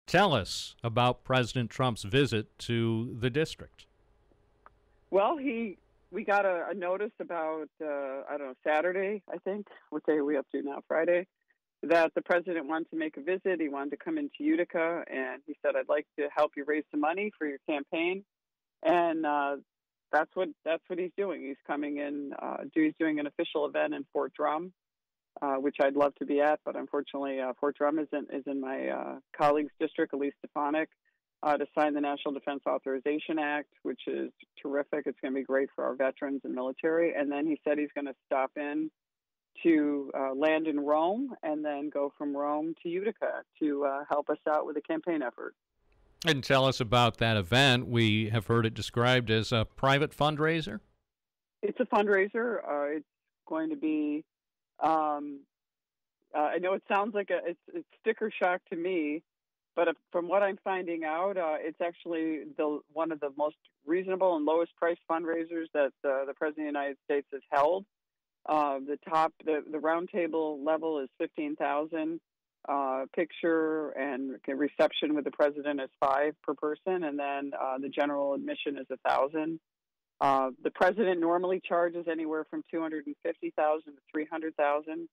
Tell us about President Trump's visit to the district. Well, we got a notice about, Saturday, I think. What day are we up to now? Friday? That the president wanted to make a visit. He wanted to come into Utica, and he said, "I'd like to help you raise some money for your campaign." And that's what he's doing. He's coming in. He's doing an official event in Fort Drum, which I'd love to be at, but unfortunately, Fort Drum is in my colleague's district, Elise Stefanik, to sign the National Defense Authorization Act, which is terrific. It's going to be great for our veterans and military. And then he said he's going to stop in to land in Rome and then go from Rome to Utica to help us out with the campaign effort. And tell us about that event. We have heard it described as a private fundraiser. It's a fundraiser. It's going to be, I know it sounds like it's sticker shock to me, but from what I'm finding out, it's actually one of the most reasonable and lowest priced fundraisers that the President of the United States has held. The round table level is $15,000. Picture and reception with the president is $5 per person, and then the general admission is $1,000. The president normally charges anywhere from $250,000 to $300,000,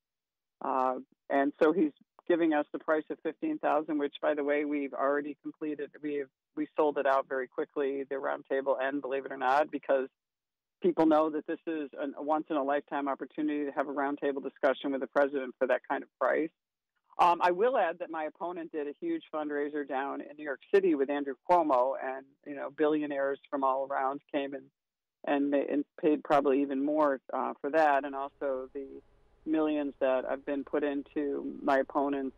and so he's giving us the price of $15,000, which, by the way, we've already completed. We sold it out very quickly, the roundtable end, believe it or not, because people know that this is a once-in-a-lifetime opportunity to have a roundtable discussion with the president for that kind of price. I will add that my opponent did a huge fundraiser down in New York City with Andrew Cuomo, and billionaires from all around came and paid probably even more for that, and also the millions that have been put into my opponent's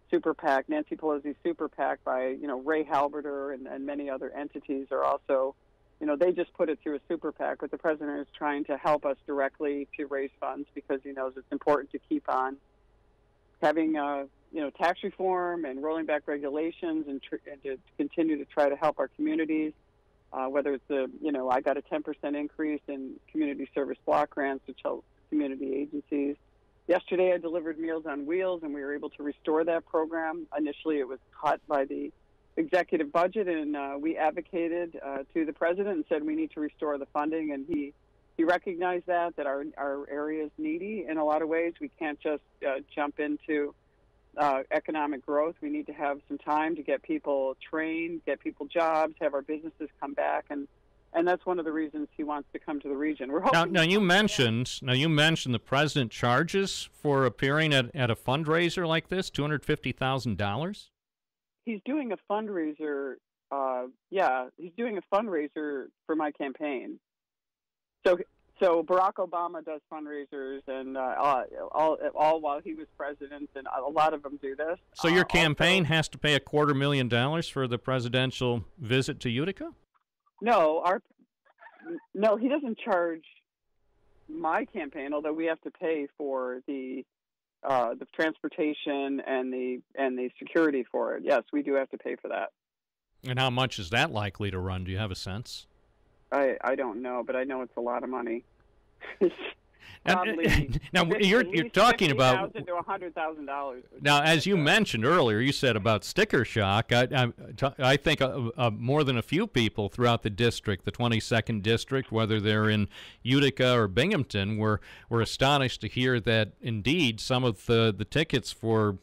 super PAC, Nancy Pelosi's super PAC, by Ray Halberter and many other entities are also, they just put it through a super PAC, but the president is trying to help us directly to raise funds because he knows it's important to keep on having tax reform and rolling back regulations and to continue to try to help our communities, whether it's I got a 10% increase in community service block grants, which help community agencies. Yesterday I delivered Meals on Wheels, and we were able to restore that program. Initially it was cut by the executive budget, and we advocated to the president and said we need to restore the funding, and he recognized that our area is needy in a lot of ways. We can't just jump into economic growth. We need to have some time to get people trained, get people jobs, have our businesses come back, and that's one of the reasons he wants to come to the region. We're hoping. Now you mentioned the president charges for appearing at a fundraiser like this, $250,000. He's doing a fundraiser. He's doing a fundraiser for my campaign. So Barack Obama does fundraisers, and all while he was president, and a lot of them do this. So your campaign has to pay $250,000 for the presidential visit to Utica? No, he doesn't charge my campaign, although we have to pay for the transportation and the security for it. Yes, we do have to pay for that. And how much is that likely to run? Do you have a sense? I don't know, but I know it's a lot of money. Probably now you're talking about $50,000 to $100,000. Now, as you mentioned earlier, you said about sticker shock. I think more than a few people throughout the district, the 22nd district, whether they're in Utica or Binghamton, were astonished to hear that indeed some of the tickets for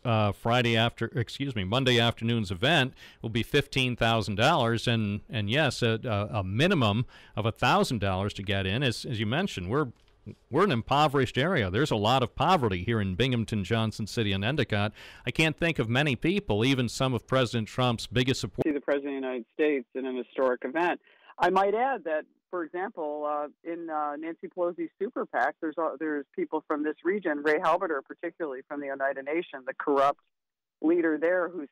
Monday afternoon's event will be $15,000, and yes, a minimum of $1,000 to get in. As you mentioned, we're an impoverished area. There's a lot of poverty here in Binghamton, Johnson City, and Endicott. I can't think of many people, even some of President Trump's biggest supporters, see the President of the United States in an historic event. I might add that, for example, in Nancy Pelosi's super PAC, there's people from this region, Ray Halberter, particularly from the Oneida Nation, the corrupt leader there, who's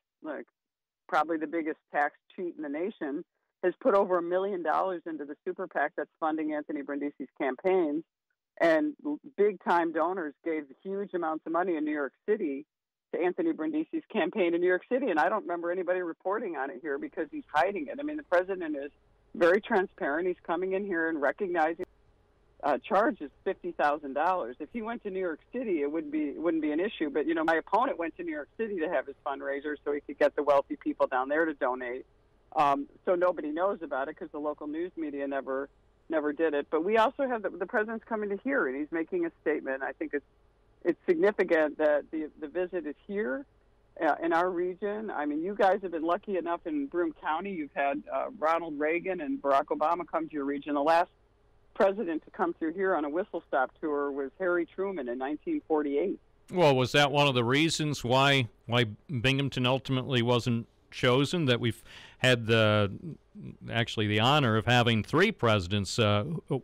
probably the biggest tax cheat in the nation, has put over $1 million into the super PAC that's funding Anthony Brindisi's campaigns. And big-time donors gave huge amounts of money in New York City to Anthony Brindisi's campaign in New York City. And I don't remember anybody reporting on it here because he's hiding it. I mean, the president is very transparent. He's coming in here and recognizing charge is $50,000. If he went to New York City, it wouldn't be an issue. But my opponent went to New York City to have his fundraiser so he could get the wealthy people down there to donate. So nobody knows about it because the local news media never did it. But we also have the president's coming to here, and he's making a statement. I think it's significant that the visit is here in our region. I mean, you guys have been lucky enough in Broome County. You've had Ronald Reagan and Barack Obama come to your region. The last president to come through here on a whistle-stop tour was Harry Truman in 1948. Well, was that one of the reasons why Binghamton ultimately wasn't chosen? That we've had the honor of having three presidents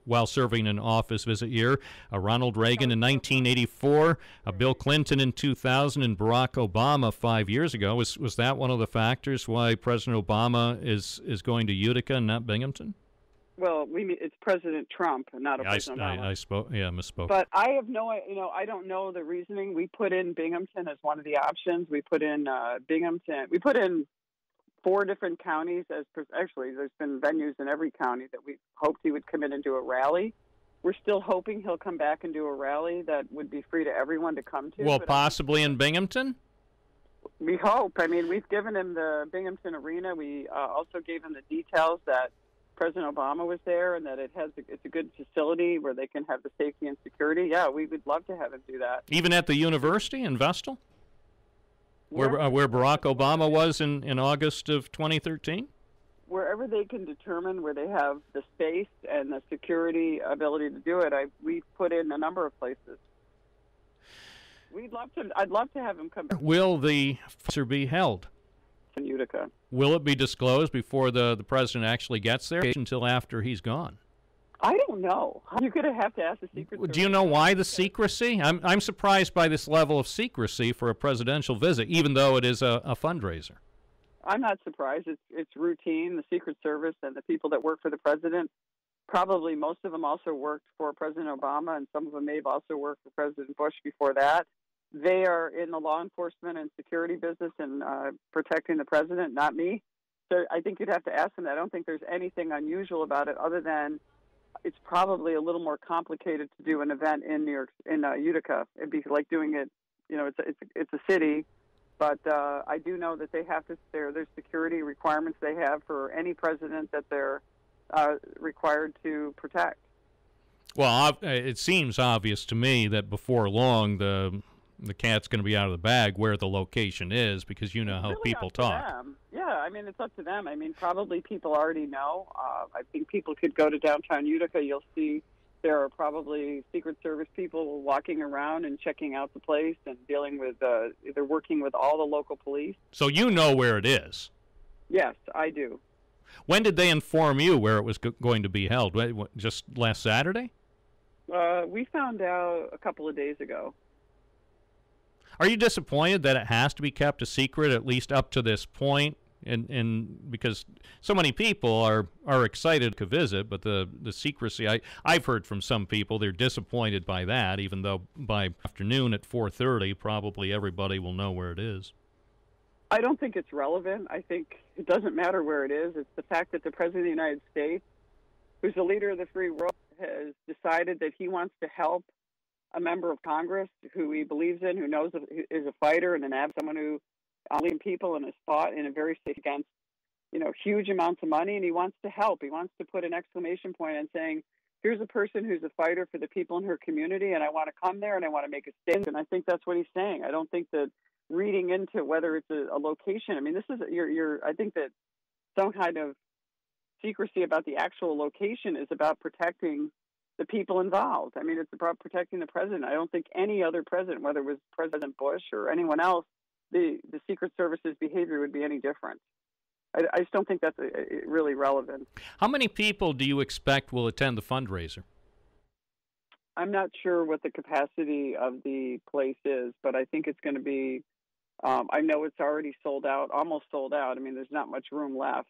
while serving in office visit here: Ronald Reagan in 1984, Bill Clinton in 2000, and Barack Obama 5 years ago. Was that one of the factors why President Obama is going to Utica and not Binghamton? Well, it's President Trump, not President Obama. I misspoke. But I have I don't know the reasoning. We put in Binghamton as one of the options. We put in Binghamton. We put in 4 different counties. Actually, there's been venues in every county that we hoped he would come in and do a rally. We're still hoping he'll come back and do a rally that would be free to everyone to come to. Well, possibly in Binghamton? We hope. I mean, we've given him the Binghamton Arena. We also gave him the details that President Obama was there and that it's a good facility where they can have the safety and security. Yeah, we would love to have him do that. Even at the university in Vestal? Where Barack Obama was in August of 2013? Wherever they can determine where they have the space and the security ability to do it, we've put in a number of places. I'd love to have him come back. Will the fundraiser be held? In Utica. Will it be disclosed before the president actually gets there until after he's gone? I don't know. You're going to have to ask the Secret Service. Do you know why the secrecy? I'm surprised by this level of secrecy for a presidential visit, even though it is a fundraiser. I'm not surprised. It's routine. The Secret Service and the people that work for the president, probably most of them also worked for President Obama, and some of them may have also worked for President Bush before that. They are in the law enforcement and security business and protecting the president, not me. So I think you'd have to ask them that. I don't think there's anything unusual about it other than it's probably a little more complicated to do an event in Utica. It'd be like doing it, it's a city, but I do know that they have to. There's security requirements they have for any president that they're required to protect. Well, it seems obvious to me that before long the cat's going to be out of the bag where the location is, because you know how really people talk. Yeah, I mean, it's up to them. I mean, probably people already know. I think people could go to downtown Utica. You'll see there are probably Secret Service people walking around and checking out the place and dealing with, they're working with all the local police. So you know where it is? Yes, I do. When did they inform you where it was going to be held? Just last Saturday? We found out a couple of days ago. Are you disappointed that it has to be kept a secret, at least up to this point? And because so many people are excited to visit, but the secrecy, I've heard from some people they're disappointed by that, even though by afternoon at 4:30 probably everybody will know where it is. I don't think it's relevant. I think it doesn't matter where it is. It's the fact that the President of the United States, who's the leader of the free world, has decided that he wants to help a member of Congress who he believes in, who knows is a fighter and someone who leading people and has fought in a very safe against, huge amounts of money, and he wants to help. He wants to put an exclamation point on saying, here's a person who's a fighter for the people in her community, and I want to come there and I want to make a statement. And I think that's what he's saying. I don't think that reading into whether it's a location. I mean, this is I think that some kind of secrecy about the actual location is about protecting the people involved. I mean, it's about protecting the president. I don't think any other president, whether it was President Bush or anyone else, the Secret Service's behavior would be any different. I just don't think that's really relevant. How many people do you expect will attend the fundraiser? I'm not sure what the capacity of the place is, but I think it's going to be, I know it's already sold out, almost sold out. I mean, there's not much room left.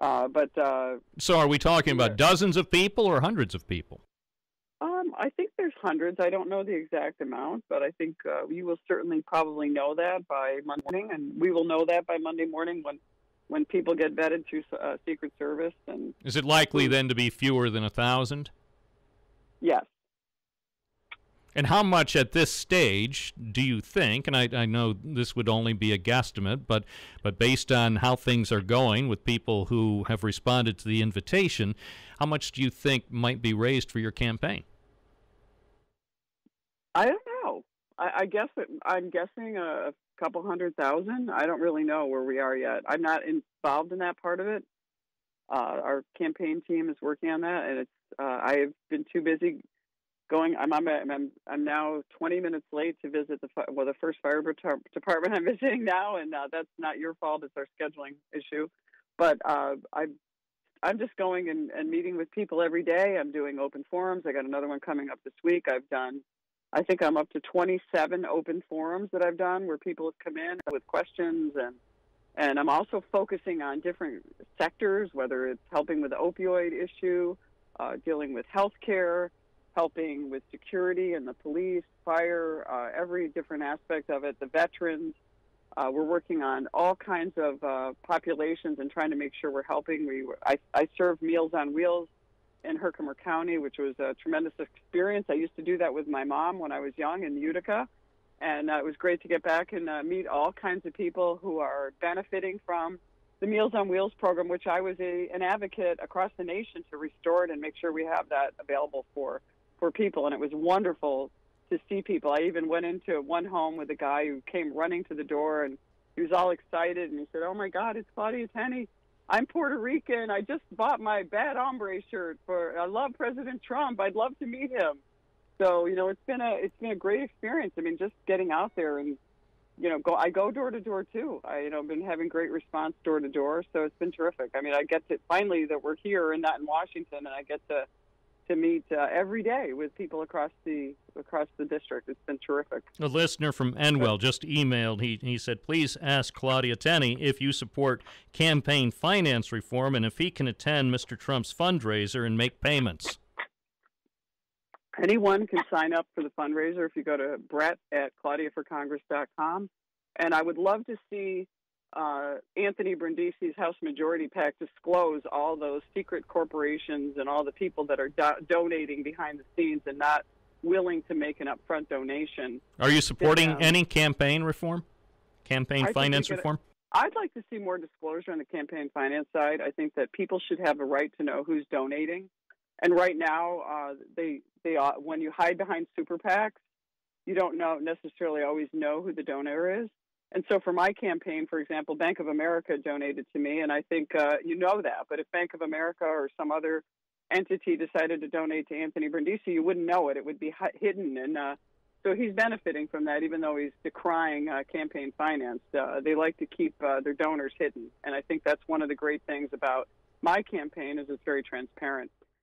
So are we talking about dozens of people or hundreds of people? I think there's hundreds. I don't know the exact amount, but I think you will certainly probably know that by Monday morning, and we will know that by Monday morning when people get vetted through Secret Service. And is it likely then to be fewer than 1,000? Yes. And how much at this stage do you think, and I know this would only be a guesstimate, but based on how things are going with people who have responded to the invitation, how much do you think might be raised for your campaign? I don't know. I'm guessing a couple 100,000. I don't really know where we are yet. I'm not involved in that part of it. Our campaign team is working on that, and I've been too busy going. I'm now 20 minutes late to visit the first fire department I'm visiting now, and that's not your fault. It's our scheduling issue. But I'm just going and meeting with people every day. I'm doing open forums. I got another one coming up this week. I think I'm up to 27 open forums that I've done where people have come in with questions, and I'm also focusing on different sectors, whether it's helping with the opioid issue, dealing with healthcare, helping with security and the police, fire, every different aspect of it, the veterans. We're working on all kinds of populations and trying to make sure we're helping. I served Meals on Wheels in Herkimer County, which was a tremendous experience. I used to do that with my mom when I was young in Utica, and it was great to get back and meet all kinds of people who are benefiting from the Meals on Wheels program, which I was an advocate across the nation to restore it and make sure we have that available for people. And it was wonderful to see people. I even went into one home with a guy who came running to the door, and he was all excited, and he said, "Oh my God, it's Claudia Tenney. I'm Puerto Rican. I just bought my Bad Hombre shirt I love President Trump. I'd love to meet him." So, it's been a great experience. I mean, just getting out there and, I go door to door too. I've been having great response door to door. So it's been terrific. I mean, I get to finally that we're here and not in Washington, and I get to meet every day with people across the district. It's been terrific. A listener from Enwell just emailed. He said, "Please ask Claudia Tenney if you support campaign finance reform and if he can attend Mr. Trump's fundraiser and make payments." Anyone can sign up for the fundraiser if you go to brett@claudiaforcongress.com. And I would love to see Anthony Brindisi's House Majority PAC disclose all those secret corporations and all the people that are donating behind the scenes and not willing to make an upfront donation. Are you supporting any campaign reform? Campaign finance reform? I'd like to see more disclosure on the campaign finance side. I think that people should have a right to know who's donating. And right now, when you hide behind super PACs, you don't necessarily always know who the donor is. And so for my campaign, for example, Bank of America donated to me, and I think you know that. But if Bank of America or some other entity decided to donate to Anthony Brindisi, you wouldn't know it. It would be hidden. And so he's benefiting from that, even though he's decrying campaign finance. They like to keep their donors hidden. And I think that's one of the great things about my campaign is it's very transparent.